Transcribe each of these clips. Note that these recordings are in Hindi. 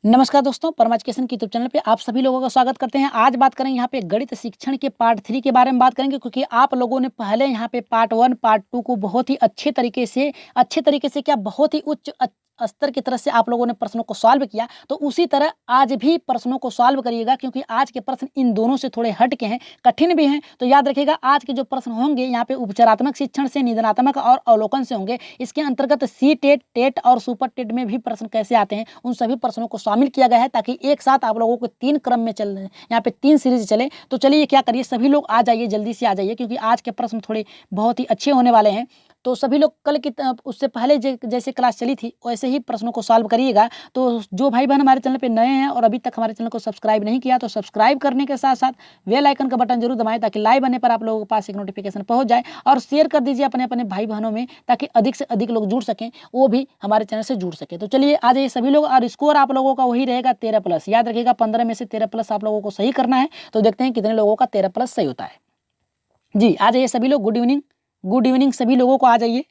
नमस्कार दोस्तों, परम एजुकेशन के यूट्यूब चैनल पे आप सभी लोगों का स्वागत करते हैं। आज बात करेंगे यहाँ पे गणित शिक्षण के पार्ट 3 के बारे में बात करेंगे, क्योंकि आप लोगों ने पहले यहाँ पे पार्ट 1 पार्ट 2 को बहुत ही अच्छे तरीके से क्या बहुत ही उच्च स्तर की तरह से आप लोगों ने प्रश्नों को सॉल्व किया। तो उसी तरह आज भी प्रश्नों को सॉल्व करिएगा, क्योंकि आज के प्रश्न इन दोनों से थोड़े हट के हैं, कठिन भी हैं। तो याद रखिएगा, आज के जो प्रश्न होंगे यहाँ पे उपचारात्मक शिक्षण से, निदानात्मक और अवलोकन से होंगे। इसके अंतर्गत सी टेट, टेट और सुपर टेट में भी प्रश्न कैसे आते हैं, उन सभी प्रश्नों को शामिल किया गया है, ताकि एक साथ आप लोगों को 3 क्रम में चल यहाँ पे 3 सीरीज चले। तो चलिए क्या करिए, सभी लोग आ जाइए, जल्दी से आ जाइए, क्योंकि आज के प्रश्न थोड़े बहुत ही अच्छे होने वाले हैं। तो सभी लोग कल की उससे पहले जैसे क्लास चली थी वैसे ही प्रश्नों को सॉल्व करिएगा। तो जो भाई बहन हमारे चैनल पे नए हैं और अभी तक हमारे चैनल को सब्सक्राइब नहीं किया, तो सब्सक्राइब करने के साथ साथ बेल आइकन का बटन जरूर दबाएं, ताकि लाइव आने पर आप लोगों के पास एक नोटिफिकेशन पहुंच जाए। और शेयर कर दीजिए अपने अपने भाई बहनों में, ताकि अधिक से अधिक लोग जुड़ सकें, वो भी हमारे चैनल से जुड़ सके। तो चलिए आ जाइए सभी लोग। और स्कोर आप लोगों का वही रहेगा 13+। याद रखिएगा, 15 में से 13+ आप लोगों को सही करना है। तो देखते हैं कितने लोगों का 13+ सही होता है। जी आ जाइए सभी लोग। गुड इवनिंग, गुड इवनिंग सभी लोगों को आ जाइए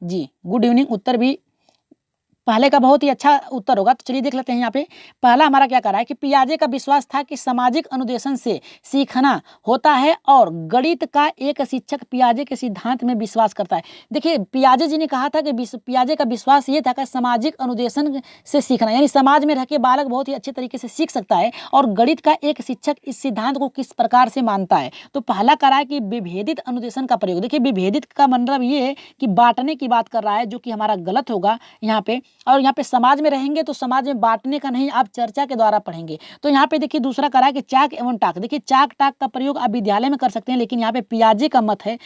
जी। Good evening. उत्तर भी पहले का बहुत ही अच्छा उत्तर होगा। तो चलिए देख लेते हैं। यहाँ पे पहला हमारा क्या कह रहा है कि पियाजे का विश्वास था कि सामाजिक अनुदेशन से सीखना होता है, और गणित का एक शिक्षक पियाजे के सिद्धांत में विश्वास करता है। देखिए, पियाजे जी ने कहा था कि पियाजे का विश्वास ये था कि सामाजिक अनुदेशन से सीखना, यानी समाज में रह के बालक बहुत ही अच्छे तरीके से सीख सकता है, और गणित का एक शिक्षक इस सिद्धांत को किस प्रकार से मानता है। तो पहला कह रहा है कि विभेदित अनुदेशन का प्रयोग। देखिए, विभेदित का मतलब ये है कि बांटने की बात कर रहा है, जो कि हमारा गलत होगा यहाँ पे। और यहाँ पे समाज में रहेंगे तो समाज में बांटने का नहीं, आप चर्चा के द्वारा पढ़ेंगे। तो यहाँ पे देखिए दूसरा करा है कि चाक एवं टाक। देखिए, चाक टाक का प्रयोग आप विद्यालय में कर सकते हैं, लेकिन यहाँ पे पियाजे का मत है,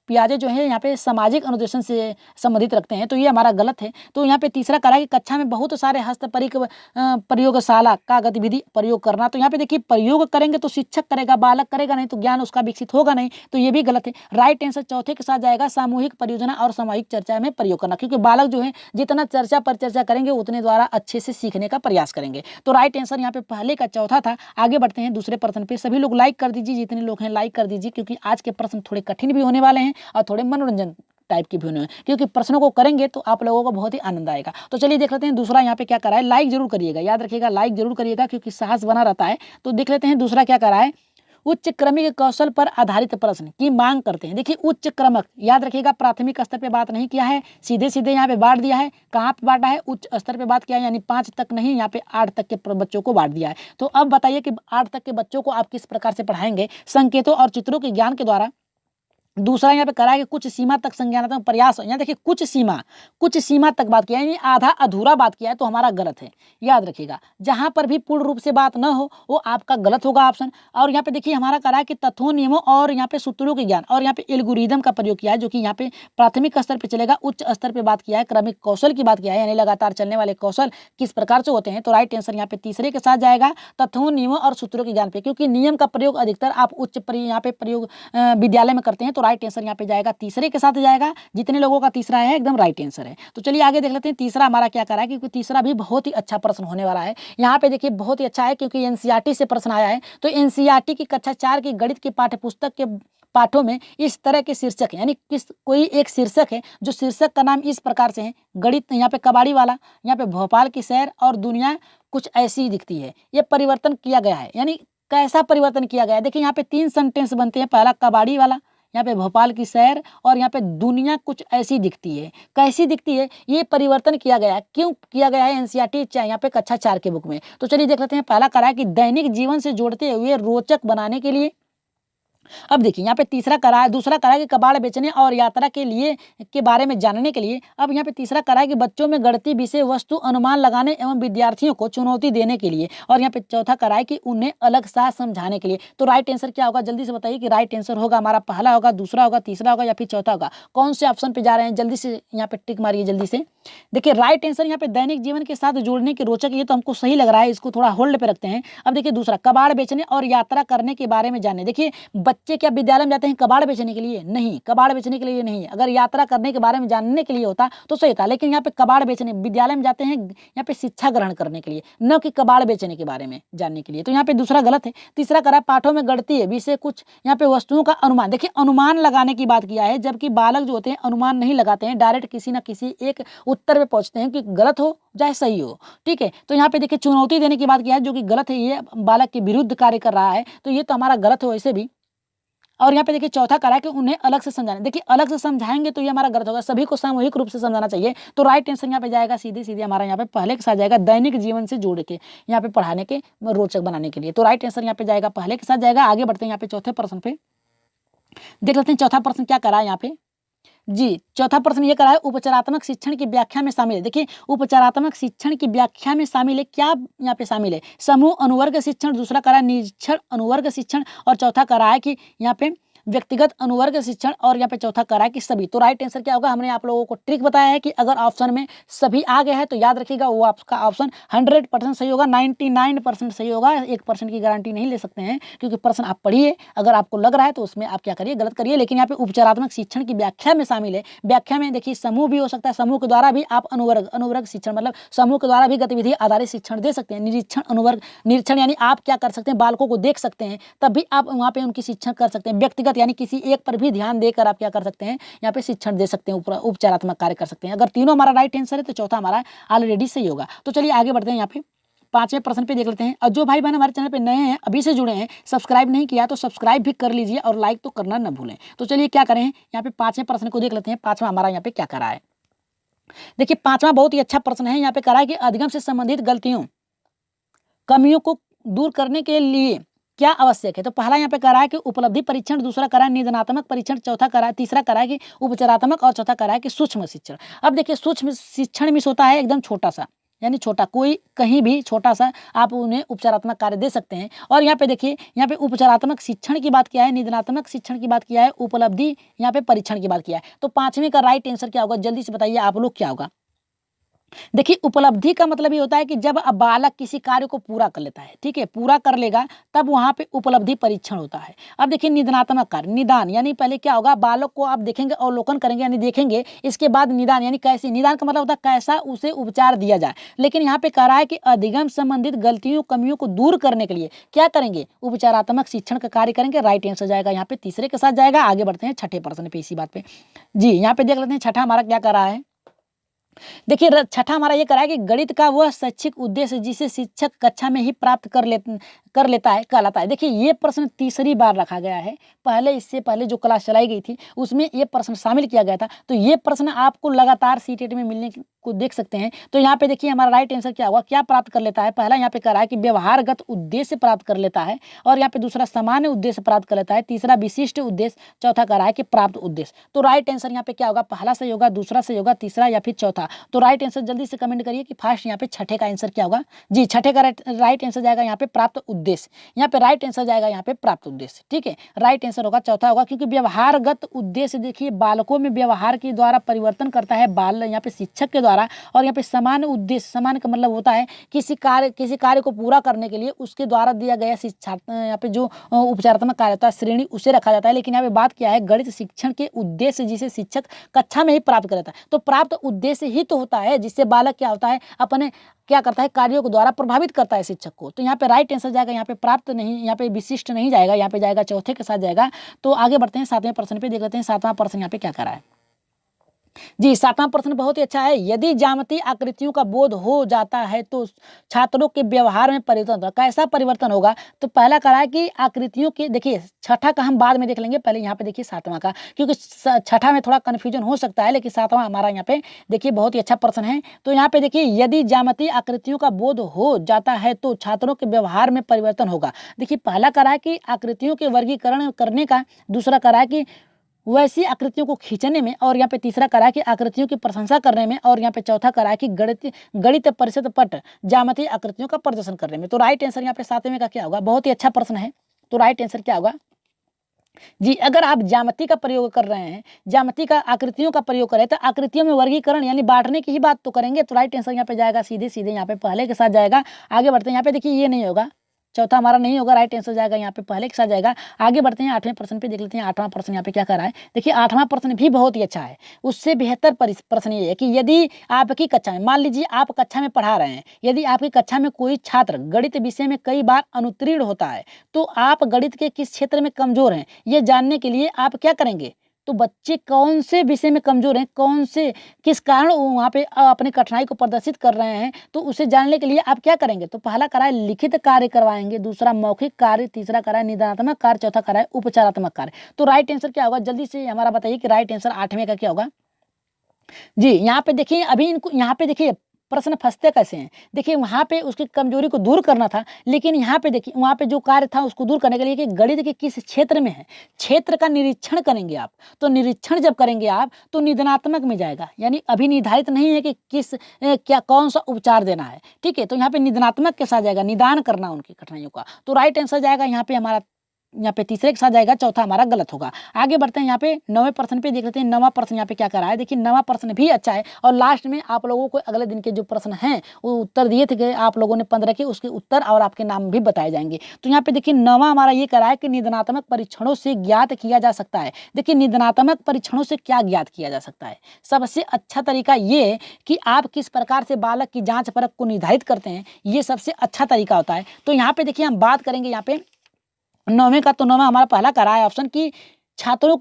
पियाजे जो है यहाँ पे सामाजिक अनुदेशन से संबंधित रखते हैं, तो ये हमारा गलत है। तो यहाँ पे तीसरा करा है कि कक्षा में बहुत सारे हस्तपरिक प्रयोगशाला का गतिविधि प्रयोग करना। तो यहाँ पे देखिए, प्रयोग करेंगे तो शिक्षक करेगा, बालक करेगा नहीं, तो ज्ञान उसका विकसित होगा नहीं, तो ये भी गलत है। राइट आंसर चौथे के साथ जाएगा, सामूहिक परियोजना और सामूहिक चर्चा में प्रयोग करना, क्योंकि बालक जो है जितना चर्चा पर चर्चा करेंगे उतने द्वारा अच्छे से सीखने का प्रयास करेंगे। तो राइट आंसर यहाँ पे पहले का चौथा था। आगे बढ़ते हैं दूसरे प्रश्न पे। सभी लोग लाइक कर दीजिए, जितने लोग हैं लाइक कर दीजिए, क्योंकि आज के प्रश्न थोड़े कठिन भी होने वाले हैं और थोड़े मनोरंजन टाइप के भी होने हैं, क्योंकि प्रश्नों को करेंगे तो आप लोगों को बहुत ही आनंद आएगा। तो चलिए देख लेते हैं दूसरा यहाँ पे क्या करा है। लाइक जरूर करिएगा, याद रखिएगा लाइक जरूर करिएगा, क्योंकि साहस बना रहता है। तो देख लेते हैं दूसरा क्या करा है। उच्च क्रमिक कौशल पर आधारित प्रश्न की मांग करते हैं। देखिए, उच्च क्रमक, याद रखिएगा प्राथमिक स्तर पे बात नहीं किया है, सीधे सीधे यहाँ पे बांट दिया है। कहाँ पे बांटा है? उच्च स्तर पे बात किया है, यानी 5 तक नहीं, यहाँ पे 8 तक के बच्चों को बांट दिया है। तो अब बताइए कि 8 तक के बच्चों को आप किस प्रकार से पढ़ाएंगे? संकेतों और चित्रों के ज्ञान के द्वारा। दूसरा यहाँ पे करा है कि कुछ सीमा तक संज्ञानात्मक प्रयास। यहाँ देखिए, कुछ सीमा तक बात किया है, यानी आधा अधूरा बात किया है, तो हमारा गलत है। याद रखिएगा, जहां पर भी पूर्ण रूप से बात न हो वो आपका गलत होगा ऑप्शन। और यहाँ पे देखिए हमारा करा है कि तथ्यों, नियमों और यहाँ पे सूत्रों के ज्ञान, और यहाँ पे एल्गोरिदम का प्रयोग किया है, जो कि यहाँ पे प्राथमिक स्तर पर चलेगा। उच्च स्तर पर बात किया है, क्रमिक कौशल की बात किया है, यानी लगातार चलने वाले कौशल किस प्रकार से होते हैं। तो राइट आंसर यहाँ पे तीसरे के साथ जाएगा, तथ्यों, नियमों और सूत्रों के ज्ञान पे, क्योंकि नियम का प्रयोग अधिकतर आप उच्च यहाँ पे प्रयोग विद्यालय में करते हैं। तो राइट आंसर यहाँ पे जाएगा, तीसरे के साथ जाएगा। जितने लोगों का तीसरा है एकदम राइट आंसर है। तो चलिए आगे देख लेते हैं तीसरा हमारा क्या करा है, क्योंकि तीसरा भी बहुत ही अच्छा प्रश्न होने वाला है। यहाँ पे देखिए बहुत ही अच्छा है, क्योंकि एनसीईआरटी से प्रश्न आया है। तो एनसीईआरटी की कक्षा 4 की गणित की पाठ्य पुस्तक के पाठों में इस तरह के शीर्षक है, यानी कोई एक शीर्षक है, जो शीर्षक का नाम इस प्रकार से है, गणित, यहाँ पे कबाड़ी वाला, यहाँ पे भोपाल की सैर और दुनिया कुछ ऐसी दिखती है। ये परिवर्तन किया गया है, यानी कैसा परिवर्तन किया गया है? देखिए यहाँ पे 3 सेंटेंस बनते हैं। पहला कबाड़ी वाला, यहाँ पे भोपाल की सैर, और यहाँ पे दुनिया कुछ ऐसी दिखती है। कैसी दिखती है? ये परिवर्तन किया गया है। क्यों किया गया है? एनसीईआरटी यहाँ पे कक्षा 4 के बुक में। तो चलिए देख लेते हैं। पहला करा है कि दैनिक जीवन से जोड़ते हुए रोचक बनाने के लिए। अब देखिए यहाँ पे तीसरा करा है, दूसरा करा है कि कबाड़ बेचने और यात्रा के लिए के बारे में जानने के लिए। अब यहाँ पे तीसरा करा है कि बच्चों में गणितीय विषय वस्तु अनुमान लगाने एवं विद्यार्थियों को चुनौती देने के लिए। और यहाँ पे चौथा करा है कि उन्हें अलग सा समझाने के लिए। तो राइट आंसर क्या होगा? जल्दी से बताइए कि राइट आंसर होगा हमारा पहला होगा, दूसरा होगा, तीसरा होगा, या फिर चौथा होगा? कौन से ऑप्शन पे जा रहे हैं? जल्दी से यहाँ पे टिक मारिए जल्दी से। देखिए राइट आंसर यहाँ पे दैनिक जीवन के साथ जोड़ने के रोचक, ये तो हमको सही लग रहा है, इसको थोड़ा होल्ड पे रखते हैं। अब देखिए दूसरा, कबाड़ बेचने और यात्रा करने के बारे में जानने। देखिए बच्चे क्या विद्यालय में जाते हैं कबाड़ बेचने के लिए? नहीं, कबाड़ बेचने के लिए नहीं। अगर यात्रा करने के बारे में जानने के लिए होता तो सही था, लेकिन यहाँ पे कबाड़ बेचने, विद्यालय में जाते हैं यहाँ पे शिक्षा ग्रहण करने के लिए, न कि कबाड़ बेचने के बारे में जानने के लिए। तो यहाँ पे दूसरा गलत है। तीसरा करा पाठों में गढ़ती है विषय कुछ यहाँ पे वस्तुओं का अनुमान। देखिए अनुमान लगाने की बात किया है, जबकि बालक जो होते हैं अनुमान नहीं लगाते हैं, डायरेक्ट किसी ना किसी एक उत्तर पे पहुंचते हैं कि गलत हो चाहे सही हो। ठीक है, तो यहाँ पे देखिए चुनौती देने की बात किया है, जो कि गलत है, ये बालक के विरुद्ध कार्य कर रहा है, तो ये तो हमारा गलत हो ऐसे भी। और यहाँ पे देखिए चौथा करा कि उन्हें अलग से समझाना। देखिए अलग से समझाएंगे तो ये हमारा गलत होगा, सभी को सामूहिक रूप से समझाना चाहिए। तो राइट आंसर यहाँ पे जाएगा सीधे सीधे हमारा यहाँ पे पहले के साथ जाएगा, दैनिक जीवन से जोड़ के यहाँ पे पढ़ाने के रोचक बनाने के लिए। तो राइट आंसर यहाँ पे जाएगा पहले के साथ जाएगा। आगे बढ़ते हैं यहाँ पे चौथे प्रश्न पे, देख लेते हैं चौथा प्रश्न क्या करा है यहाँ पे। जी, चौथा प्रश्न ये करा है उपचारात्मक शिक्षण की व्याख्या में शामिल है। देखिए उपचारात्मक शिक्षण की व्याख्या में शामिल है, क्या यहाँ पे शामिल है? समूह अनुवर्ग शिक्षण, दूसरा करा है निरीक्षण अनुवर्ग शिक्षण, और चौथा करा है कि यहाँ पे व्यक्तिगत अनुवर्ग शिक्षण, और यहाँ पे चौथा करा है कि सभी। तो राइट आंसर क्या होगा? हमने आप लोगों को ट्रिक बताया है कि अगर ऑप्शन में सभी आ गया है तो याद रखिएगा वो आपका ऑप्शन 100% सही होगा, 99% सही होगा। 1% की गारंटी नहीं ले सकते हैं, क्योंकि प्रश्न आप पढ़िए, अगर आपको लग रहा है तो उसमें आप क्या करिए, गलत करिए। लेकिन यहाँ पे उपचारात्मक शिक्षण की व्याख्या में शामिल है। व्याख्या में देखिए समूह भी हो सकता है, समूह के द्वारा भी आप अनुवर्ग शिक्षण मतलब समूह के द्वारा भी गतिविधि आधारित शिक्षण दे सकते हैं। निरीक्षण अनुवर्ग, निरीक्षण यानी आप क्या कर सकते हैं, बालकों को देख सकते हैं, तब भी आप वहाँ पे उनकी शिक्षण कर सकते हैं। व्यक्तिगत यानी किसी एक पर भी ध्यान देकर आप क्या कर सकते हैं, यहाँ पे शिक्षण दे सकते हैं, उपचारात्मक कार्य कर सकते हैं। अगर तीनों हमारा राइट आंसर है तो चौथा हमारा ऑलरेडी सही होगा। तो चलिए आगे बढ़ते हैं, यहाँ पे पांचवें प्रश्न पे देख लेते हैं। और जो भाई बहन हमारे चैनल पे नए हैं, अभी से जुड़े हैं, सब्सक्राइब नहीं किया तो सब्सक्राइब भी कर लीजिए और लाइक तो करना न भूलें। तो चलिए क्या करें, यहाँ पे पांचवें प्रश्न को देख लेते हैं। पांचवा हमारा यहाँ पे क्या करा है, देखिए पांचवा बहुत ही अच्छा प्रश्न है। यहाँ पे करा है कि अधिगम से संबंधित गलतियों कमियों को दूर करने के लिए क्या आवश्यक है। तो पहला यहाँ पे करा है कि उपलब्धि परीक्षण, दूसरा करा है निदानात्मक परीक्षण, चौथा करा है, तीसरा करा है कि उपचारात्मक, और चौथा करा है कि सूक्ष्म शिक्षण। अब देखिए सूक्ष्म शिक्षण मिस होता है एकदम छोटा सा, यानी छोटा, कोई कहीं भी छोटा सा आप उन्हें उपचारात्मक कार्य दे सकते हैं। और यहाँ पे देखिए, यहाँ पे उपचारात्मक शिक्षण की बात किया है, निदानात्मक शिक्षण की बात किया है, उपलब्धि यहाँ पे परीक्षण की बात किया है। तो पांचवें का राइट आंसर क्या होगा, जल्दी से बताइए आप लोग क्या होगा। देखिए उपलब्धि का मतलब ये होता है कि जब बालक किसी कार्य को पूरा कर लेता है, ठीक है, पूरा कर लेगा, तब वहां पे उपलब्धि परीक्षण होता है। अब देखिए निदानात्मक कार्य, निदान यानी पहले क्या होगा, बालक को आप देखेंगे, अवलोकन करेंगे यानी देखेंगे, इसके बाद निदान यानी कैसे, निदान का मतलब होता है कैसा उसे उपचार दिया जाए। लेकिन यहाँ पे कह रहा है कि अधिगम संबंधित गलतियों कमियों को दूर करने के लिए क्या करेंगे, उपचारात्मक शिक्षण का कार्य करेंगे। राइट आंसर जाएगा यहाँ पे तीसरे के साथ जाएगा। आगे बढ़ते हैं छठे प्रश्न पे, इसी बात पे। जी यहाँ पे देख लेते हैं छठा हमारा क्या कर रहा है। देखिए छठा हमारा ये करा है कि गणित का वह शैक्षिक उद्देश्य जिसे शिक्षक कक्षा में ही प्राप्त कर लेता है कहलाता है। देखिए ये प्रश्न तीसरी बार रखा गया है, पहले इससे पहले जो क्लास चलाई गई थी उसमें ये प्रश्न शामिल किया गया था। तो ये प्रश्न आपको लगातार सीटेट में मिलने को देख सकते हैं। तो यहाँ पे देखिए हमारा राइट आंसर क्या होगा, क्या प्राप्त कर लेता है। पहला यहाँ पे करा है कि व्यवहारगत उद्देश्य प्राप्त कर लेता है, और यहाँ पे दूसरा सामान्य उद्देश्य प्राप्त कर लेता है, तीसरा विशिष्ट उद्देश्य, चौथा करा है कि प्राप्त उद्देश्य। तो राइट आंसर यहाँ पे क्या होगा, पहला सही होगा, दूसरा सही होगा, तीसरा या फिर चौथा। तो राइट आंसर जल्दी से कमेंट करिए कि फर्स्ट यहाँ पे छठे का आंसर क्या होगा। जी छठे का राइट आंसर जाएगा यहाँ पे प्राप्त उद्देश्य, यहाँ पे राइट आंसर जाएगा यहाँ पे प्राप्त उद्देश्य। ठीक है, राइट आंसर होगा चौथा होगा, क्योंकि व्यवहारगत उद्देश्य देखिए बालकों में व्यवहार के द्वारा परिवर्तन करता है बाल, यहाँ पे शिक्षक के द्वारा। और यहाँ पे सामान्य उद्देश्य, सामान्य का मतलब होता है किसी कार्य को पूरा करने के लिए उसके द्वारा दिया गया शिक्षा, यहाँ पे जो उपचारात्मक कार्य होता है श्रेणी, उसे रखा जाता है। लेकिन यहाँ पे बात किया है गणित शिक्षण के उद्देश्य जिसे शिक्षक कक्षा में ही प्राप्त करता है। तो प्राप्त उद्देश्य ही तो होता है जिससे बालक क्या होता है, अपने क्या करता है, कार्यों के द्वारा प्रभावित करता है शिक्षक को। तो यहाँ पे राइट आंसर जाएगा यहाँ पे प्राप्त नहीं, यहाँ पे विशिष्ट नहीं जाएगा, यहाँ पे जाएगा चौथे के साथ जाएगा। तो आगे बढ़ते हैं सातवें प्रश्न पे, देख लेते हैं सातवां प्रश्न यहाँ पे क्या करा है। जी सातवां प्रश्न बहुत ही अच्छा है। यदि ज्यामितीय आकृतियों का बोध हो जाता है तो छात्रों के व्यवहार में परिवर्तन होगा। कैसा परिवर्तन होगा, तो पहला करा है कि आकृतियों के, देखिए छठा का हम बाद में देख लेंगे, पहले यहाँ पे देखिए सातवां का, क्योंकि छठा में थोड़ा कंफ्यूजन हो सकता है, लेकिन सातवां हमारा यहाँ पे देखिए बहुत ही अच्छा प्रश्न है। तो यहाँ पे देखिए यदि ज्यामितीय आकृतियों का बोध हो जाता है तो छात्रों के व्यवहार में परिवर्तन होगा। देखिए पहला करा है कि आकृतियों के वर्गीकरण करने का, दूसरा करा है कि वैसी आकृतियों को खींचने में, और यहाँ पे तीसरा करा है कि आकृतियों की प्रशंसा करने में, और यहाँ पे चौथा करा है कि गणित परिषद पट ज्यामितीय आकृतियों का प्रदर्शन करने में। तो राइट आंसर यहाँ पे सातवें का क्या होगा, बहुत ही अच्छा प्रश्न है। तो राइट आंसर क्या होगा जी, अगर आप ज्यामिति का प्रयोग कर रहे हैं, ज्यामिति का आकृतियों का प्रयोग करें तो आकृतियों में वर्गीकरण यानी बांटने की ही बात तो करेंगे। तो राइट आंसर यहाँ पे जाएगा सीधे सीधे यहाँ पे पहले के साथ जाएगा। आगे बढ़ते हैं, यहाँ पे देखिए ये नहीं होगा, चौथा हमारा नहीं होगा, राइट आंसर जाएगा यहाँ पे पहले के साथ जाएगा। आगे बढ़ते हैं 8वें प्रश्न पे, देख लेते हैं 8वां प्रश्न यहाँ पे क्या कर रहा है। देखिए 8वां प्रश्न भी बहुत ही अच्छा है। उससे बेहतर प्रश्न ये है कि यदि आपकी कक्षा में, मान लीजिए आप कक्षा में पढ़ा रहे हैं, यदि आपकी कक्षा में कोई छात्र गणित विषय में कई बार अनुत्तीर्ण होता है तो आप गणित के किस क्षेत्र में कमजोर हैं ये जानने के लिए आप क्या करेंगे। तो बच्चे कौन से विषय में कमजोर हैं, कौन से किस कारण वो वहाँ पे अपनी कठिनाई को प्रदर्शित कर रहे हैं, तो उसे जानने के लिए आप क्या करेंगे। तो पहला कराए लिखित कार्य करवाएंगे, दूसरा मौखिक कार्य, तीसरा कराए निदानात्मक कार्य, चौथा कराए उपचारात्मक कार्य। तो राइट आंसर क्या होगा, जल्दी से हमारा बताइए कि राइट आंसर 8वें का क्या होगा। जी यहाँ पे देखिए, अभी इनको यहाँ पे देखिए प्रश्न फंसते कैसे हैं। देखिए वहाँ पे उसकी कमजोरी को दूर करना था, लेकिन यहाँ पे देखिए वहाँ पे जो कार्य था उसको दूर करने के लिए कि गणित के किस क्षेत्र में है, क्षेत्र का निरीक्षण करेंगे आप। तो निरीक्षण जब करेंगे आप तो निदानात्मक में जाएगा, यानी अभी निर्धारित नहीं है कि किस क्या कौन सा उपचार देना है, ठीक है। तो यहाँ पे निदानात्मक के साथ जाएगा, निदान करना उनकी कठिनाइयों का। तो राइट आंसर जाएगा यहाँ पे हमारा, यहाँ पे तीसरे के साथ जाएगा, चौथा हमारा गलत होगा। आगे बढ़ते हैं यहाँ पे 9वें प्रश्न पे, देख लेते हैं 9वां प्रश्न यहाँ पे क्या कर रहा है। देखिए 9वां प्रश्न भी अच्छा है और लास्ट में आप लोगों को अगले दिन के जो प्रश्न हैं वो उत्तर दिए थे आप लोगों ने 15 के, उसके उत्तर और आपके नाम भी बताए जाएंगे। तो यहाँ पे देखिए 9वां हमारा ये कर रहा है कि निदानात्मक परीक्षणों से ज्ञात किया जा सकता है। देखिए निदानात्मक परीक्षणों से क्या ज्ञात किया जा सकता है, सबसे अच्छा तरीका ये है कि आप किस प्रकार से बालक की जांच परख को निर्धारित करते हैं, ये सबसे अच्छा तरीका होता है। तो यहाँ पे देखिए हम बात करेंगे यहाँ पे 9वें का। तो 9वां हमारा पहला करा है ऑप्शन की छात्रों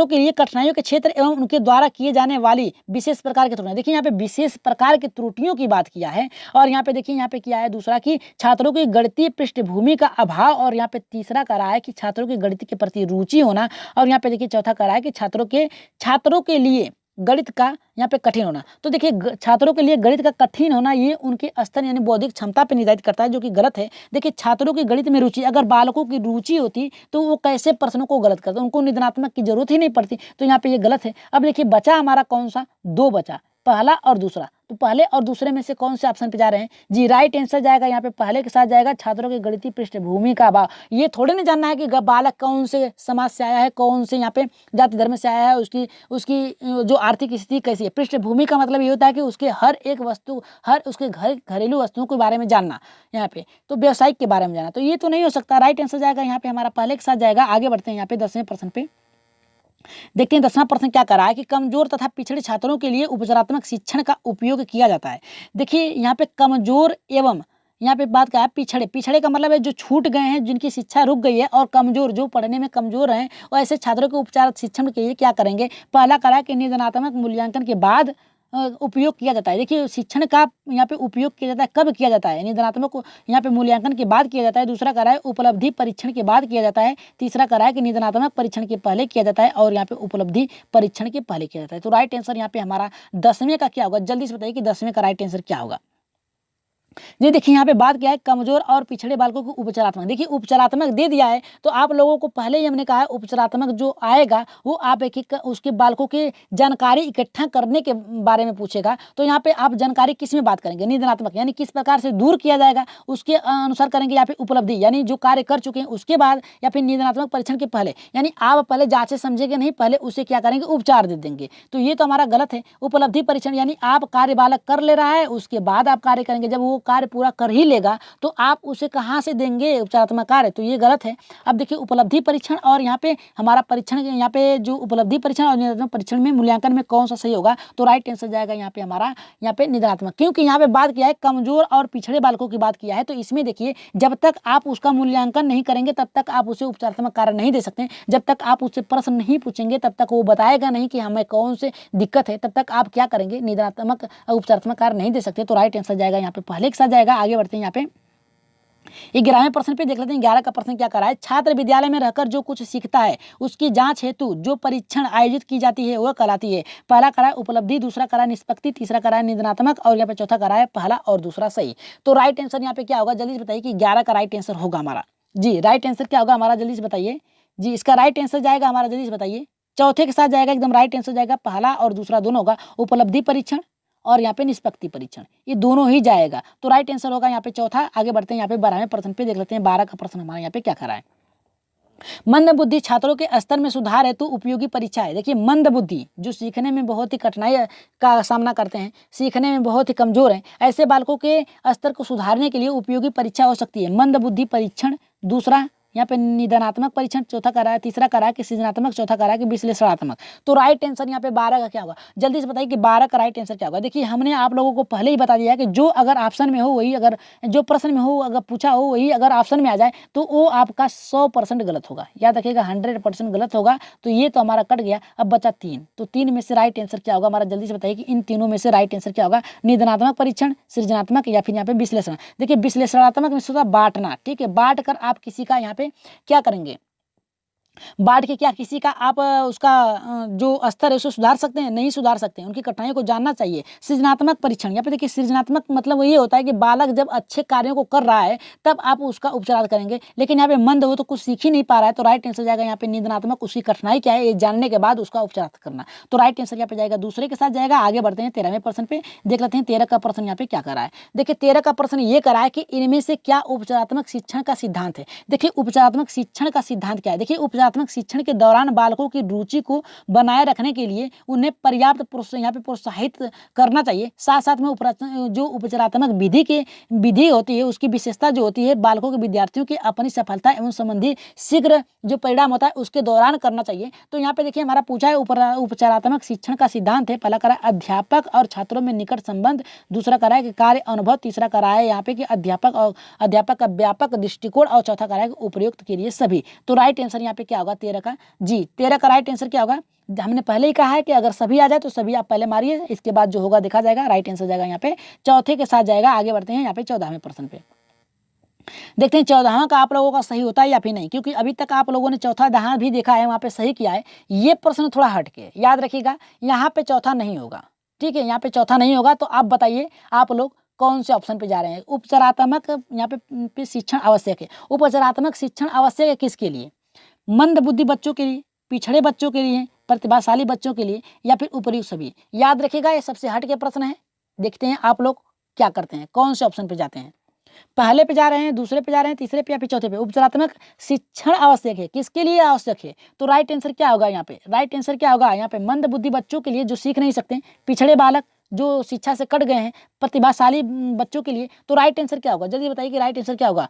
के लिए कठिनाइयों के क्षेत्र एवं उनके द्वारा किए जाने वाली विशेष प्रकार की त्रुटियां। देखिए यहाँ पे विशेष प्रकार की त्रुटियों की बात किया है। और यहाँ पे देखिए यहाँ पे किया है दूसरा कि छात्रों की गणितीय पृष्ठभूमि का अभाव, और यहाँ पे तीसरा करा है कि छात्रों की गणित के प्रति रुचि होना, और यहाँ पे देखिए चौथा करा है कि छात्रों के लिए गणित का यहाँ पे कठिन होना। तो देखिए छात्रों के लिए गणित का कठिन होना ये उनके स्तर यानी बौद्धिक क्षमता पे निर्धारित करता है, जो कि गलत है। देखिए छात्रों की गणित में रुचि, अगर बालकों की रुचि होती तो वो कैसे प्रश्नों को गलत करते, उनको निदानात्मक की जरूरत ही नहीं पड़ती। तो यहाँ पे ये गलत है। अब देखिए बचा हमारा कौन सा, दो बचा, पहला और दूसरा। तो पहले और दूसरे में से कौन से ऑप्शन पे जा रहे हैं जी, राइट आंसर जाएगा यहाँ पे पहले के साथ जाएगा, छात्रों की गणितीय पृष्ठभूमि का अभाव। ये थोड़े नहीं जानना है कि बालक कौन से समाज से आया है, कौन से यहाँ पे जाति धर्म से आया है, उसकी जो आर्थिक स्थिति कैसी है। पृष्ठभूमि का मतलब ये होता है कि उसके हर एक वस्तु, हर उसके घरेलू वस्तुओं के बारे में जानना, यहाँ पे तो व्यवसायिक के बारे में जानना। तो ये तो नहीं हो सकता, राइट आंसर जाएगा यहाँ पे हमारा पहले के साथ जाएगा। आगे बढ़ते हैं यहाँ पे 10वें प्रश्न पे, देखते हैं 10वां प्रश्न क्या कर रहा है कि कमजोर तथा पिछड़े छात्रों के लिए उपचारात्मक शिक्षण का उपयोग किया जाता है। देखिए यहाँ पे कमजोर एवं यहाँ पे बात क्या है, पिछड़े का मतलब है जो छूट गए हैं, जिनकी शिक्षा रुक गई है, और कमजोर जो पढ़ने में कमजोर हैं, और ऐसे छात्रों के उपचार शिक्षण के लिए क्या करेंगे। पहला करा कि निदानात्मक मूल्यांकन के बाद उपयोग किया जाता है। देखिए शिक्षण का यहाँ पे उपयोग किया जाता है, कब किया जाता है, निदानात्मक को यहाँ पे मूल्यांकन के बाद किया जाता है। दूसरा करा है उपलब्धि परीक्षण के बाद किया जाता है। तीसरा करा है कि निदानात्मक परीक्षण के पहले किया जाता है, और यहाँ पे उपलब्धि परीक्षण के पहले किया जाता है। तो राइट आंसर यहाँ पे हमारा 10वें का क्या होगा, जल्दी से बताइए कि 10वें का राइट आंसर क्या होगा। जी देखिए यहाँ पे बात क्या है, कमजोर और पिछड़े बालकों को उपचारात्मक। देखिए उपचारात्मक दे दिया है, तो आप लोगों को पहले ही हमने कहा है उपचारात्मक जो आएगा वो आप एक उसके बालकों की जानकारी इकट्ठा करने के बारे में पूछेगा। तो यहाँ पे आप जानकारी किस में बात करेंगे, निदानात्मक यानी किस प्रकार से दूर किया जाएगा उसके अनुसार करेंगे, या फिर उपलब्धि यानी जो कार्य कर चुके हैं उसके बाद, या फिर निदानात्मक परीक्षण के पहले, यानी आप पहले जांचे समझेंगे नहीं, पहले उसे क्या करेंगे, उपचार दे देंगे। तो ये तो हमारा गलत है। उपलब्धि परीक्षण यानी आप कार्य बालक कर ले रहा है, उसके बाद आप कार्य करेंगे, जब वो कार्य पूरा कर ही लेगा तो आप उसे कहाँ से देंगे उपचारात्मक कार्य, तो ये गलत है। अब देखिए उपलब्धि परीक्षण और यहाँ पे हमारा परीक्षण, यहाँ पे जो उपलब्धि परीक्षण और निदानात्मक परीक्षण में मूल्यांकन में कौन सा सही होगा, तो राइट आंसर जाएगा यहाँ पे हमारा यहाँ पे निदानात्मक, क्योंकि यहाँ पे बात किया है कमजोर और पिछड़े बालकों की बात किया है। तो इसमें देखिए जब तक आप उसका मूल्यांकन नहीं करेंगे तब तक आप उसे उपचारात्मक कार्य नहीं दे सकते। जब तक आप उससे प्रश्न नहीं पूछेंगे तब तक वो बताएगा नहीं कि हमें कौन से दिक्कत है, तब तक आप क्या करेंगे, निदानात्मक उपचारात्मक कार्य नहीं दे सकते। तो राइट आंसर जाएगा यहाँ पे पहले के साथ जाएगा। आगे बढ़ते हैं यहाँ पे 11वें प्रश्न पे देख लेते हैं। 11 का प्रश्न क्या कर रहा है, छात्र विद्यालय में रहकर जो कुछ सीखता है उसकी जांच हेतु जो परीक्षण आयोजित की जाती है वह कहलाती है। पहला करा है उपलब्धि, दूसरा करा है निष्पत्ति, तीसरा करा है निदानात्मक, और यहाँ पे चौथा करा है पहला और दूसरा सही। तो राइट आंसर यहाँ पे क्या होगा, जल्दी से बताइए कि 11 का राइट आंसर होगा हमारा। जी राइट आंसर क्या होगा हमारा, जल्दी से बताइए जी। इसका राइट आंसर जाएगा हमारा, जल्दी से बताइए, चौथे के साथ जाएगा, एकदम राइट आंसर जाएगा, पहला और दूसरा दोनों होगा, उपलब्धि परीक्षण और यहाँ पे निष्पत्ति परीक्षण, ये दोनों ही जाएगा। तो राइट आंसर होगा यहाँ पे चौथा। आगे बढ़ते हैं यहाँ पे 12वें प्रश्न पे, देख लेते हैं 12 का प्रश्न हमारा यहाँ पे क्या करा है। मंद बुद्धि छात्रों के स्तर में सुधार हेतु उपयोगी परीक्षा है। देखिए मंद बुद्धि जो सीखने में बहुत ही कठिनाई का सामना करते हैं, सीखने में बहुत ही कमजोर हैं, ऐसे बालकों के स्तर को सुधारने के लिए उपयोगी परीक्षा हो सकती है मंद बुद्धि परीक्षण। दूसरा यहाँ पे निदानात्मक परीक्षण, चौथा करा है, तीसरा करा है कि सृजनात्मक, चौथा करा है कि विश्लेषणात्मक। तो राइट आंसर यहाँ पे 12 का क्या होगा, जल्दी से बताइए कि 12 का राइट आंसर क्या होगा। देखिए हमने आप लोगों को पहले ही बता दिया है कि जो अगर ऑप्शन में हो वही, अगर जो प्रश्न में हो अगर पूछा हो वही अगर ऑप्शन में आ जाए तो वो आपका 100% गलत होगा। याद रखिएगा 100% गलत होगा। तो ये तो हमारा कट गया। अब बचा 3, तो 3 में से राइट आंसर क्या होगा हमारा, जल्दी से बताइए कि इन तीनों में से राइट आंसर क्या होगा, निदानात्मक परीक्षण, सृजनात्मक या फिर यहाँ पे विश्लेषण। देखिए विश्लेषणात्मक में होता बांटना, ठीक है, बांट कर आप किसी का यहाँ पे क्या करेंगे, बांट के क्या किसी का आप उसका जो स्तर है उसे सुधार सकते हैं, नहीं सुधार सकते हैं, उनकी कठिनाइयों को जानना चाहिए। सृजनात्मक परीक्षण, यहाँ पे देखिए सृजनात्मक मतलब ये होता है कि बालक जब अच्छे कार्यों को कर रहा है तब आप उसका उपचार करेंगे, लेकिन यहाँ पे मंद हो तो कुछ सीख ही नहीं पा रहा है, तो राइट आंसर जाएगा यहाँ पे निदानात्मक, उसकी कठिनाई क्या है ये जानने के बाद उसका उपचार करना। तो राइट आंसर यहाँ पे जाएगा दूसरे के साथ जाएगा। आगे बढ़ते हैं 13वें प्रश्न पे, देख लेते हैं 13 का प्रश्न यहाँ पे क्या करा है। देखिए 13 का प्रश्न ये करा है कि इनमें से क्या उपचारात्मक शिक्षण का सिद्धांत है। देखिए उपचारात्मक शिक्षण का सिद्धांत क्या है। देखिए उपचारात्मक शिक्षण के दौरान बालकों की रुचि को बनाए रखने के लिए उन्हें पर्याप्त यहाँ पे प्रोत्साहित करना चाहिए। साथ साथ में जो उपचारात्मक विधि होती है उसकी विशेषता जो होती है बालकों के विद्यार्थियों की अपनी सफलता एवं संबंधी शीघ्र जो परिणाम होता है उसके दौरान करना चाहिए। तो यहाँ पे देखिए हमारा पूछा है उपचारात्मक शिक्षण का सिद्धांत है। पहला करा है अध्यापक और छात्रों में निकट संबंध, दूसरा करा है कि कार्य अनुभव, तीसरा करा है यहाँ पे कि अध्यापक का व्यापक दृष्टिकोण, और चौथा करा है कि उपयुक्त के लिए सभी। तो राइट आंसर यहाँ पे क्या होगा 13 का, जी 13 का राइट आंसर क्या होगा। हमने पहले ही कहा है कि अगर सभी आ जाए तो सभी आप पहले मारिए, इसके बाद जो होगा देखा जाएगा। राइट आंसर जाएगा यहाँ पे चौथे के साथ जाएगा। आगे बढ़ते हैं यहाँ पे 14वें प्रश्न पे, देखते हैं 14वां का आप लोगों का सही होता है या फिर नहीं, क्योंकि अभी तक आप लोगों ने चौथा जहां भी देखा है वहां पे सही किया है। ये प्रश्न थोड़ा हट के याद रखिएगा, यहाँ पे चौथा नहीं होगा, ठीक है, यहाँ पे चौथा नहीं होगा। तो आप बताइए आप लोग कौन से ऑप्शन पे जा रहे हैं। उपचारात्मक यहाँ पे शिक्षण आवश्यक है। उपचारात्मक शिक्षण आवश्यक है किसके लिए, मंद बुद्धि बच्चों के लिए, पिछड़े बच्चों के लिए, प्रतिभाशाली बच्चों के लिए, या फिर उपयुक्त सभी। याद रखिएगा ये सबसे हट के प्रश्न है। देखते हैं आप लोग क्या करते हैं, कौन से ऑप्शन पे जाते हैं, पहले पे जा रहे हैं, दूसरे पे जा रहे हैं, तीसरे पे या फिर चौथे पे। उपचारात्मक शिक्षण आवश्यक है किसके लिए आवश्यक है, तो राइट आंसर क्या होगा यहाँ पे, राइट आंसर क्या होगा यहाँ पे मंद बुद्धि बच्चों के लिए जो सीख नहीं सकते, पिछड़े बालक जो शिक्षा से कट गए हैं, प्रतिभाशाली बच्चों के लिए। तो राइट आंसर क्या होगा, जल्दी बताइए कि राइट आंसर क्या होगा,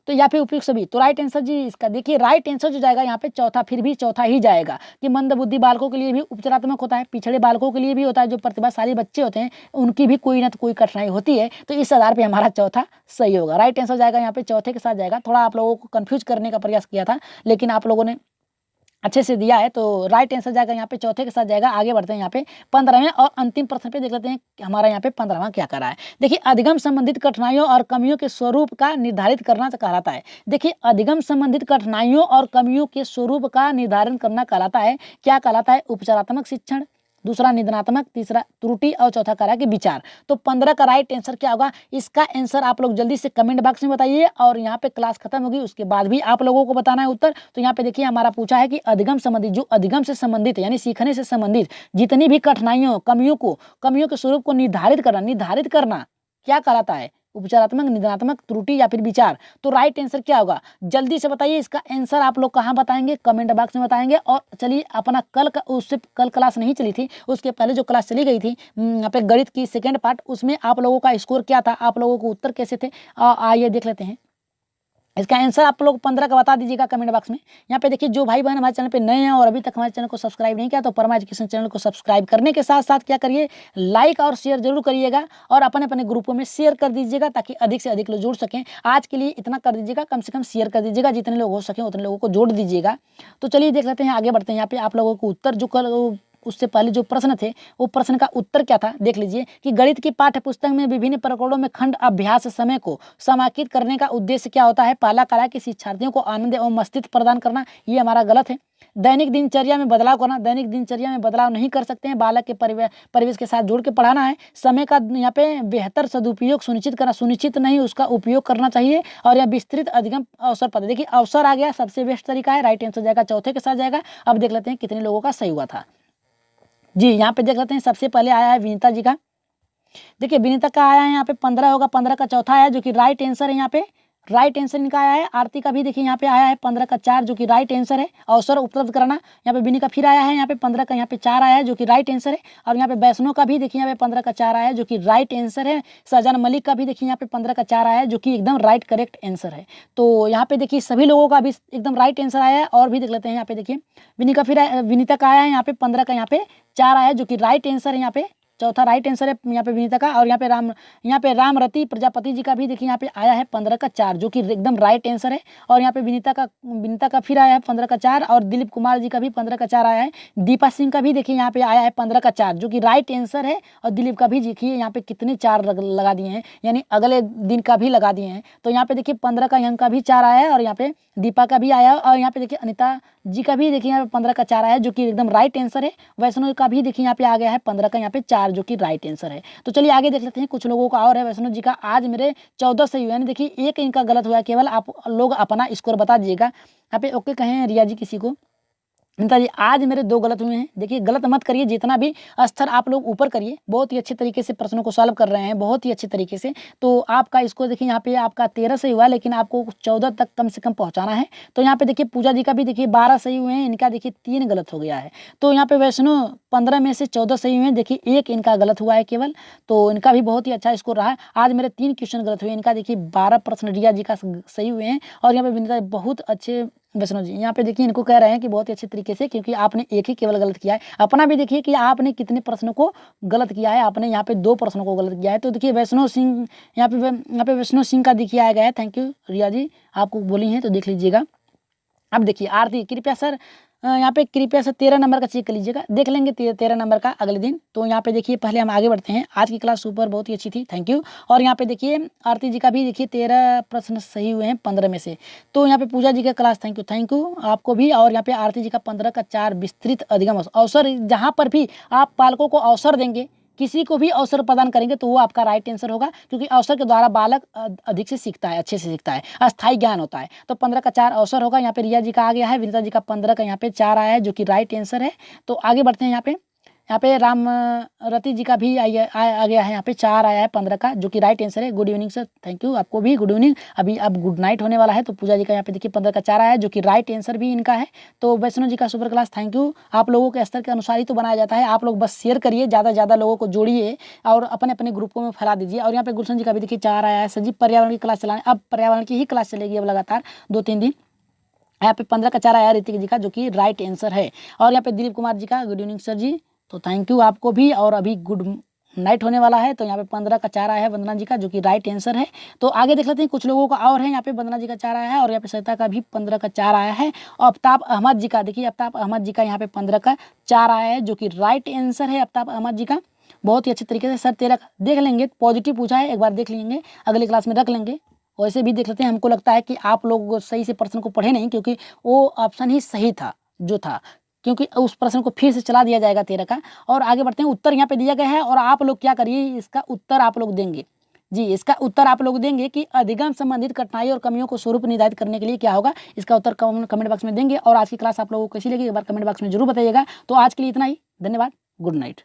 तो या फिर उपयुक्त सभी। तो राइट आंसर जी इसका देखिए राइट आंसर जो जाएगा यहाँ पे चौथा, फिर भी चौथा ही जाएगा कि मंद बुद्धि बालकों के लिए भी उपचारात्मक होता है, पिछड़े बालकों के लिए भी होता है, जो प्रतिभाशाली बच्चे होते हैं उनकी भी कोई ना कोई कठिनाई होती है। तो इस आधार पे हमारा चौथा सही होगा। राइट आंसर जाएगा यहाँ पे चौथे के साथ जाएगा। थोड़ा आप लोगों को कंफ्यूज करने का प्रयास किया था लेकिन आप लोगों ने अच्छे से दिया है, तो राइट आंसर जाएगा यहाँ पे चौथे के साथ जाएगा। आगे बढ़ते हैं यहाँ पे 15वें और अंतिम प्रश्न पे, देख लेते हैं हमारा यहाँ पे 15वां क्या कर रहा है। देखिए अधिगम संबंधित कठिनाइयों और कमियों के स्वरूप का निर्धारित करना कहलाता है। देखिए अधिगम संबंधित कठिनाइयों और कमियों के स्वरूप का निर्धारण करना कहलाता है, क्या कहलाता है, उपचारात्मक शिक्षण, दूसरा निदानात्मक, तीसरा त्रुटि और चौथा करा के विचार। तो 15 का राइट आंसर क्या होगा, इसका आंसर आप लोग जल्दी से कमेंट बॉक्स में बताइए और यहाँ पे क्लास खत्म होगी उसके बाद भी आप लोगों को बताना है उत्तर। तो यहाँ पे देखिए हमारा पूछा है कि अधिगम संबंधित, जो अधिगम से संबंधित यानी सीखने से संबंधित जितनी भी कठिनाइयों कमियों के स्वरूप को निर्धारित करना क्या कहलाता है, उपचारात्मक, निदानात्मक, त्रुटि या फिर विचार। तो राइट आंसर क्या होगा जल्दी से बताइए। इसका आंसर आप लोग कहाँ बताएंगे, कमेंट बॉक्स में बताएंगे। और चलिए अपना कल क्लास नहीं चली थी, उसके पहले जो क्लास चली गई थी यहाँ पे गणित की सेकेंड पार्ट, उसमें आप लोगों का स्कोर क्या था, आप लोगों को उत्तर कैसे थे, आइए देख लेते हैं। इसका आंसर आप लोग 15 का बता दीजिएगा कमेंट बॉक्स में। यहाँ पे देखिए जो भाई बहन हमारे चैनल पे नए हैं और अभी तक हमारे चैनल को सब्सक्राइब नहीं किया तो परमा एजुकेशन चैनल को सब्सक्राइब करने के साथ साथ क्या करिए, लाइक और शेयर जरूर करिएगा और अपने अपने ग्रुपों में शेयर कर दीजिएगा ताकि अधिक से अधिक लोग जुड़ सकें। आज के लिए इतना कर दीजिएगा, कम से कम शेयर कर दीजिएगा, जितने लोग हो सकें उतने लोगों को जोड़ दीजिएगा। तो चलिए देख लेते हैं, आगे बढ़ते हैं। यहाँ पे आप लोगों को उत्तर जो कल उससे पहले जो प्रश्न थे वो प्रश्न का उत्तर क्या था देख लीजिए कि गणित की पाठ्य पुस्तक में विभिन्न प्रकरणों में खंड अभ्यास समय को समाहित करने का उद्देश्य क्या होता है। पहला कला कि शिक्षार्थियों को आनंद एवं मस्तिष्क प्रदान करना, ये हमारा गलत है। दैनिक दिनचर्या में बदलाव करना, दैनिक दिनचर्या में बदलाव नहीं कर सकते हैं, बालक के परिवेश के साथ जोड़ के पढ़ाना है। समय का यहाँ पे बेहतर सदुपयोग सुनिश्चित करना, सुनिश्चित नहीं उसका उपयोग करना चाहिए। और यह विस्तृत अधिगम अवसर पता, देखिए अवसर आ गया सबसे बेस्ट तरीका है। राइट आंसर जाएगा चौथे के साथ जाएगा। अब देख लेते हैं कितने लोगों का सही हुआ था। जी यहाँ पे देख लेते हैं, सबसे पहले आया है विनीता जी का। देखिए विनीता का आया है यहाँ पे 15 होगा, 15 का चौथा आया जो कि राइट आंसर है यहाँ पे राइट आंसर इनका आया है। आरती का भी देखिए यहाँ पे आया है 15 का 4 जो कि राइट आंसर है। अवसर उपलब्ध कराना, यहाँ पे बिनी का फिर आया है यहाँ पे 15 का यहाँ पे 4 आया है जो कि राइट आंसर है। और यहाँ पे वैष्णो का भी देखिए यहाँ पे 15 का 4 आया है जो कि राइट आंसर है। शहजान मलिक का भी देखिए यहाँ पे 15 का 4 आया है जो कि एकदम राइट करेक्ट आंसर है। तो यहाँ पे देखिए सभी लोगों का भी एकदम राइट आंसर आया है। और भी देख लेते हैं यहाँ पे देखिए बिनी का फिर विनीता का आया है यहाँ पे 15 का यहाँ पे 4 आया है जो कि राइट आंसर है। यहाँ पे चौथा राइट आंसर है यहाँ पे विनीता का। और यहाँ पे रामरती प्रजापति जी का भी देखिए यहाँ पे आया है 15 का 4 जो कि एकदम राइट आंसर है। और यहाँ पे विनीता का फिर आया है 15 का 4। और दिलीप कुमार जी का भी 15 का 4 आया है। दीपा सिंह का भी देखिए यहाँ पे आया है 15 का 4 जो कि राइट आंसर है। और दिलीप का भी देखिए यहाँ पे कितने 4 लगा दिए हैं, यानी अगले दिन का भी लगा दिए हैं। तो यहाँ पे देखिए 15 का यहाँ का भी 4 आया है। और यहाँ पे दीपा का भी आया है। और यहाँ पे देखिए अनिता जी का भी देखिए यहाँ पे 15 का 4 आया है जो कि एकदम राइट आंसर है। वैष्णो का भी देखिए यहाँ पे आ गया है 15 का यहाँ पे 4 जो कि राइट आंसर है। तो चलिए आगे देख लेते हैं कुछ लोगों का और है। वैष्णो जी का आज मेरे 14 सही हुए, यानी देखिए एक इनका गलत हुआ है। केवल आप लोग अपना स्कोर बता दीजिएगा। यहाँ पे ओके कहें रिया जी किसी को। अनिता जी आज मेरे 2 गलत हुए हैं। देखिए गलत मत करिए, जितना भी स्तर आप लोग ऊपर करिए। बहुत ही अच्छे तरीके से प्रश्नों को सॉल्व कर रहे हैं, बहुत ही अच्छे तरीके से। तो आपका स्कोर देखिए यहाँ पे आपका 13 सही हुआ, लेकिन आपको 14 तक कम से कम पहुँचाना है। तो यहाँ पे देखिए पूजा जी का भी देखिए 12 सही हुए हैं, इनका देखिए 3 गलत हो गया है। तो यहाँ पे वैष्णो 15 में से 14 सही हुए हैं, देखिए 1 इनका गलत हुआ है केवल। तो इनका भी बहुत ही अच्छा स्कोर रहा है। आज मेरे 3 क्वेश्चन गलत हुए, इनका देखिए 12 प्रश्न रिया जी का सही हुए हैं। और यहाँ पे विनीता बहुत अच्छे वैष्णो जी यहाँ पे देखिए इनको कह रहे हैं कि बहुत ही अच्छे तरीके से, क्योंकि आपने एक ही केवल गलत किया है। अपना भी देखिए कि आपने कितने प्रश्नों को गलत किया है। आपने यहाँ पे 2 प्रश्नों को गलत किया है। तो देखिए वैष्णो सिंह यहाँ पे वैष्णो सिंह का देखिए आ गया है। थैंक यू रिया जी, आपको बोली हैं तो देख लीजिएगा। अब देखिए आरती कृपया सर यहाँ पे कृपया से 13 नंबर का चेक कर लीजिएगा, देख लेंगे 13 नंबर का अगले दिन। तो यहाँ पे देखिए पहले हम आगे बढ़ते हैं। आज की क्लास सुपर बहुत ही अच्छी थी, थैंक यू। और यहाँ पे देखिए आरती जी का भी देखिए 13 प्रश्न सही हुए हैं 15 में से। तो यहाँ पे पूजा जी का क्लास थैंक यू आपको भी। और यहाँ पे आरती जी का 15 का 4 विस्तृत अधिगम अवसर, जहाँ पर भी आप पालकों को अवसर देंगे, किसी को भी अवसर प्रदान करेंगे तो वो आपका राइट आंसर होगा, क्योंकि अवसर के द्वारा बालक अधिक से सीखता है, अच्छे से सीखता है, अस्थायी ज्ञान होता है। तो 15 का 4 अवसर होगा। यहाँ पे रिया जी का आ गया है, विनीता जी का 15 का यहाँ पे 4 आया है जो कि राइट आंसर है। तो आगे बढ़ते हैं। यहाँ पे राम रति जी का भी आ गया है, यहाँ पे 4 आया है 15 का जो कि राइट आंसर है। Good evening sir, thank you आपको भी गुड इवनिंग। अभी अब गुड नाइट होने वाला है। तो पूजा जी का यहाँ पे देखिए 15 का 4 आया है जो कि राइट आंसर भी इनका है। तो वैष्णो जी का सुपर क्लास थैंक यू। आप लोगों के स्तर के अनुसार ही तो बनाया जाता है। आप लोग बस शेयर करिए, ज़्यादा से ज़्यादा लोगों को जोड़िए और अपने अपने ग्रुपों में फैला दीजिए। और यहाँ पे गुलशन जी का भी देखिए 4 आया है। सजीव पर्यावरण की क्लास चलाने, अब पर्यावरण की ही क्लास चलेगी अब लगातार 2-3 दिन। यहाँ पे 15 का 4 आया ऋतिक जी का जो कि राइट आंसर है। और यहाँ पे दिलीप कुमार जी का गुड इवनिंग सर जी, तो थैंक यू आपको भी। और अभी गुड नाइट होने वाला है। तो यहाँ पे 15 का 4 आया है वंदना जी का जो कि राइट आंसर है। तो आगे देख लेते हैं कुछ लोगों का और है। यहाँ पे वंदना जी का 4 आया है। और यहाँ पे सरिता का भी 15 का 4 आया है। और आफ्ताब अहमद जी का देखिए, आफ्ताब अहमद जी का यहाँ पे 15 का 4 आया है जो कि राइट आंसर है आफ्ताब अहमद जी का। बहुत ही अच्छे तरीके से सर 13 देख लेंगे, पॉजिटिव पूछा है, एक बार देख लेंगे, अगली क्लास में रख लेंगे। वैसे भी देख लेते हैं। हमको लगता है कि आप लोग सही से प्रश्न को पढ़े नहीं, क्योंकि वो ऑप्शन ही सही था जो था, क्योंकि उस प्रश्न को फिर से चला दिया जाएगा 13 का। और आगे बढ़ते हैं। उत्तर यहाँ पे दिया गया है और आप लोग क्या करिए, इसका उत्तर आप लोग देंगे जी। इसका उत्तर आप लोग देंगे कि अधिगम संबंधित कठिनाई और कमियों को स्वरूप निर्धारित करने के लिए क्या होगा। इसका उत्तर कमेंट बॉक्स में देंगे। और आज की क्लास आप लोगों को कैसी लगी एक बार कमेंट बॉक्स में जरूर बताइएगा। तो आज के लिए इतना ही, धन्यवाद, गुड नाइट।